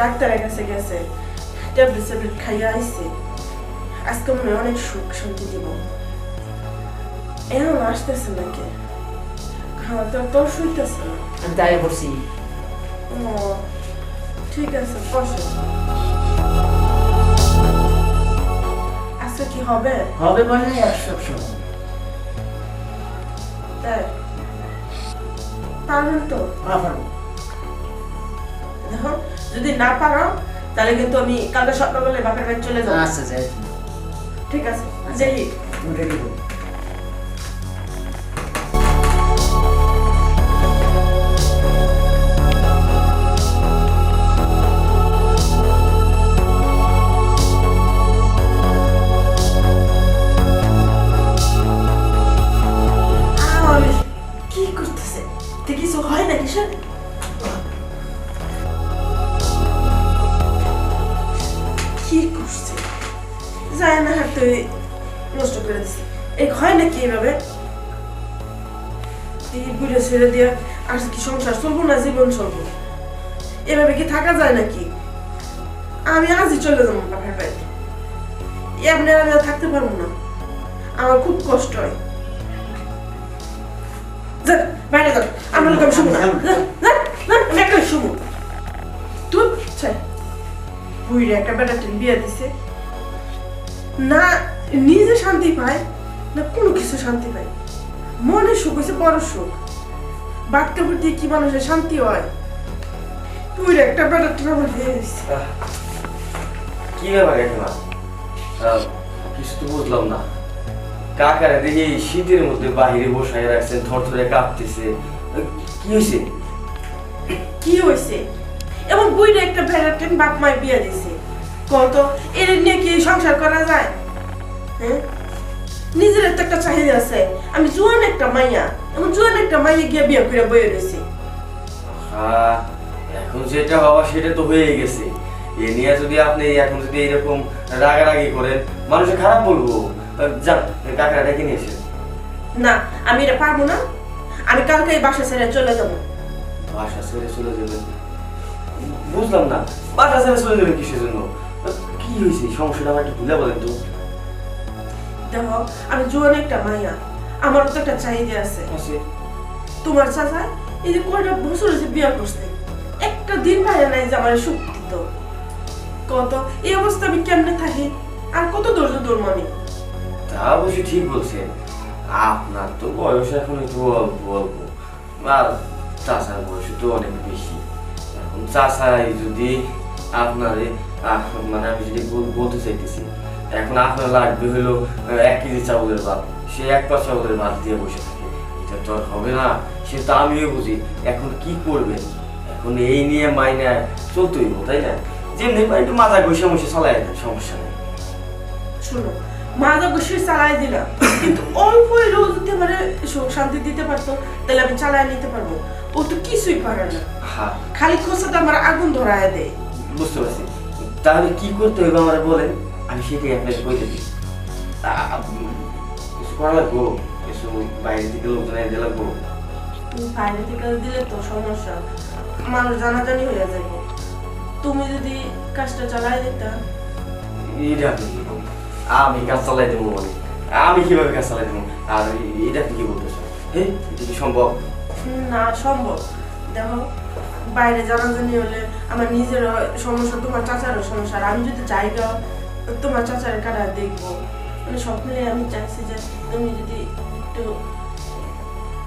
ডাক্তারের কাছে গেছে, ট্যাবলেট খাইয়া আইছে। আজকে মনে হয় অনেক সুখ শান্তি দিব। এখন আসতেছে নাকি? খাওয়া তো শুইতেছে না। আমি দাঁড়িয়ে পড়ছি। ও ঠিক আছে, বসে। আজকে কি হবে? হবে মানে 100%। তাই পারবেন তো? পারবো। দেখো, যদি না পারো তাহলে কিন্তু আমি কালকে সকালবেলা বাপের বাড়ি চলে যাবো। আচ্ছা যাই। ঠিক আছে, দেখি। রেডি হো। কি করতেছে? কিছু হয় নাকি স্যার? কি করছে? যায় না, হাতে নষ্ট করে দিচ্ছে। এই হয় নাকি এভাবে? বুড়ে ছেড়ে দিয়ে আর কি সংসার চলবো না জীবন চলবো? এভাবে কি থাকা যায় নাকি? আমি আজই চলে যাবো বাপের বাড়ি। এমনি আমি আর থাকতে পারবো না, আমার খুব কষ্ট হয়। বাইরে যাও, আমার লোক আমি শুনবো না। আমি একটা শুনবো। তুই বুড়ি একটা বেটার বিয়ে দিছে না, নিজে শান্তি পায় না, কোনো কিছু শান্তি পায়। মনে সুখ হয়েছে বড় সুখ। বাক্যের প্রতি কি মানুষের শান্তি হয়? তুই একটা বেটার আমার বিয়ে দিছে। কি ব্যাপার এখন? কিছু তো বুঝলাম না। কাকারে দেখি শীতের মধ্যে বাহিরে বসায় রাখছেন, থরথরে কাঁপতেছে। কি হয়েছে? কি হয়েছে? এবং বুইরে একটা বেটার বাপ মায়ের বিয়ে দিছে। কত এর নিয়ে কি সংসার করা যায়? হ্যাঁ, নিজের তো একটা চাহিদা আছে। আমি জোয়ান একটা মাইয়া, এমন জোয়ান একটা মাইয়া গিয়ে বিয়ে করে বয়ে রয়েছি। এখন যেটা হওয়া সেটা তো হয়ে গেছে। এ নিয়ে যদি আপনি এখন যদি এরকম রাগারাগি করেন, মানুষে খারাপ বলবো। যান, কাকারা ডেকে নিয়েছেন। না, আমি এটা পারবো না। আমি কালকে এই বাসা ছেড়ে চলে যাবো। বাসা ছেড়ে চলে যাবেন? বুঝলাম না, বাসা ছেড়ে চলে যাবেন কিসের জন্য? কি হয়েছে? সমস্যাটা আমার একটু ভুলে বলেন তো। দেখো, আমি জোয়ান একটা মাইয়া, আমারও তো একটা চাহিদা আছে। তোমার চাচা এই যে কয়টা বছর হয়েছে বিয়ে করছে, একটা দিন বাইরে নাই যে আমার সুখ দিত। কত এই অবস্থা আমি কেমনে থাকি? আর কত ধৈর্য ধরবো আমি? তা অবশ্যই ঠিক বলছেন। আপনার তো বয়স এখন একটু অল্প অল্প, আর চাচার বয়স তো অনেক বেশি। এখন চাচাই যদি আপনারে মানে আমি যদি বলতে চাইতেছি, এখন আপনার লাগবে হলো 1 কেজি চাউলের ভাত, সে 1 পা চাউলের ভাত দিয়ে বসে থাকে। এটা তো আর হবে না, সে তো আমিও বুঝি। এখন কি করবেন? এখন এই নিয়ে মাইনে চলতেই হইব, তাই না? যেমনি একটু মাথা ঘষে মশে চালাই দেন, সমস্যা নেই। শোনো, মাজা বসে চালাই দিলাম, কিন্তু অল্প এলেও যদি আমার সুখ শান্তি দিতে পারতো তাহলে আমি চালাই নিতে পারবো। ও তো কিছুই পারে না, হ্যাঁ, খালি খোঁচাতে আমার আগুন ধরায় দেয়। বুঝতে পারছি। তাহলে কি করতে হবে আমার বলেন, আমি সেটাই আপনাকে বলে দিই। কিছু করা লাগবো? কিছু বাইরে থেকে লোকজন এনে লাগবো? বাইরে থেকে দিলে তো সমস্যা, মানুষ জানাজানি হয়ে যাবে। তুমি যদি কাজটা চালাই দিতা। এটা আপনি কি বলেন? আমি কাজ চালাই দেবো মানে আমি কিভাবে কাজ চালাই দেবো? আর এটা আপনি কি বলতেছেন? হ্যাঁ, এটা কি সম্ভব? না, সম্ভব। দেখো, বাইরে জানাজানি হলে আমার নিজের সমস্যা, তোমার চাচারও সমস্যা। আর আমি যদি জায়গা তোমার চাচার কাটা দেখবো, মানে সব মিলে আমি চাইছি যে তুমি যদি একটু।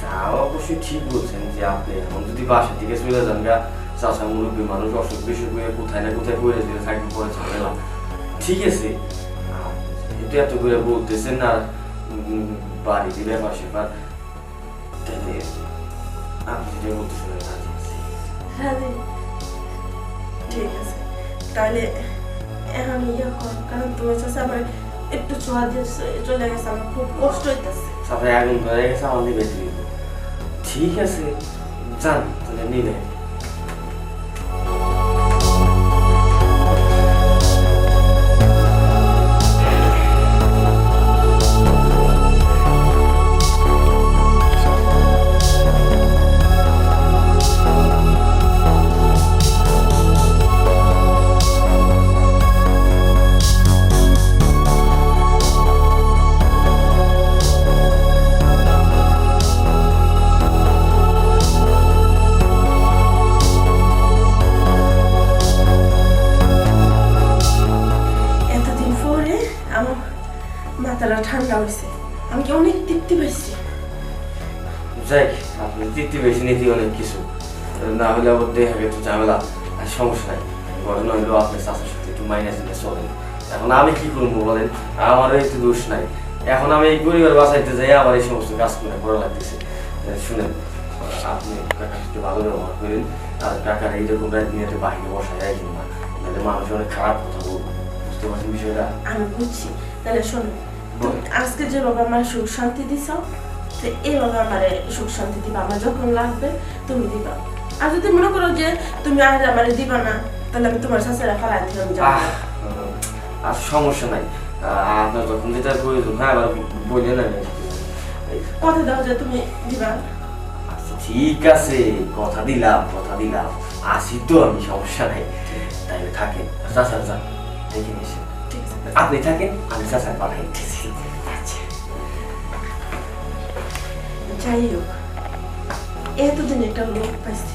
তা অবশ্যই ঠিক বলছেন যে আপনি এখন যদি বাসা থেকে চলে যান, গা চাচা মুরব্বী মানুষ অসুখ বিসুখ হয়ে কোথায় না কোথায় পড়ে যেতে থাকবে, পরে ঝামেলা। ঠিক আছে, কিন্তু এত করে বলতেছেন আর বাড়িতে ব্যাপার সেপার, তাহলে আপনি যেটা বলতেছেন রাজি আছি। রাজি? ঠিক আছে, তাহলে এখন ইয়ে কর, কারণ তোমার চাচা আবার একটু ছোঁয়া দিয়ে চলে গেছে, আমার খুব কষ্ট হইতেছে। সাথে আগুন ধরে গেছে, আমার নিবে দিব। ঠিক আছে, যান তাহলে নিবে। মাথাটা ঠান্ডা হয়েছে, আমি কি অনেক তৃপ্তি পাইছি। যাই আপনি তৃপ্তি বেশি নীতি অনেক কিছু, না হলে আবার দেখা গেছে ঝামেলা। আর সমস্যা নাই, ঘটনা হইলেও আপনার চাষার সাথে একটু মাইনাস নিতে চলেন। এখন আমি কি করবো বলেন, আমারও একটু দোষ নাই। এখন আমি এই পরিবার বাঁচাইতে যাই আবার এই সমস্ত কাজ করে করা লাগতেছে। শুনেন, আপনি কাকার সাথে ভালো ব্যবহার করেন, আর কাকার এইরকম রাত নিয়ে বাহিরে বসায় রাখেন না, নাহলে মানুষ অনেক খারাপ কথা বলবো। বুঝতে পারছেন বিষয়টা? আমি বুঝছি, তাহলে শোনো, তুমি আজকে যেভাবে আমার সুখ শান্তি দিছ, তো এইভাবে আমার সুখ শান্তি দিবা। আমার যখন লাগবে তুমি দিবা। আর যদি মনে করো যে তুমি আজ আমার দিবা না, তাহলে আমি তোমার শাশুড়া ফালাই দিয়ে আমি যাবো। আর সমস্যা নাই, আপনার যখন যেটা প্রয়োজন হয় আবার বললেন আমি কথা দাও যে তুমি দিবা। আচ্ছা ঠিক আছে, কথা দিলাম কথা দিলাম, আসি তো আমি, সমস্যা নাই। তাইলে থাকেন, চাচা যান দেখে নিয়েছি, ঠিক আছে, আপনি থাকেন, আমি চাচার পাঠাই দিচ্ছি। আচ্ছা। যাই হোক, এতদিন একটা লোক পাইছি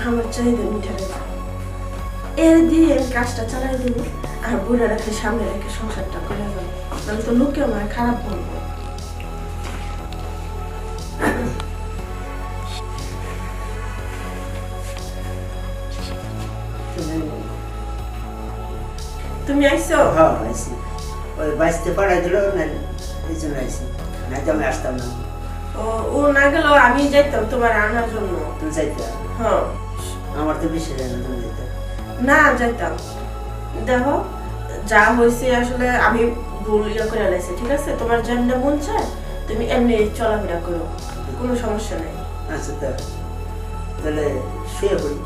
আমার চাহিদা মিটারে, এর দিয়ে আমি কাজটা চালাই দেবো, আর বুড়া রেখে সামনে রেখে সংসারটা করে যাবো। তাহলে তো লোকে আমার খারাপ বলবো। তুমি আইসো? হ্যাঁ আইসি, ওই বাঁচতে পাঠাই দিল না, এই জন্য আইসি, না তো আমি আসতাম না। ও না গেল আমি যাইতাম তোমার আনার জন্য। তুমি যাইতে? হ্যাঁ। আমার তো বেশি যায় না, তুমি যেতে। না যাইতাম, দেখো যা হয়েছে আসলে আমি ভুল করে আলাইছি, ঠিক আছে? তোমার যেমন মন চায় তুমি এমনি চলাফেরা করো, কোনো সমস্যা নেই। আচ্ছা তাহলে শুয়ে পড়ি।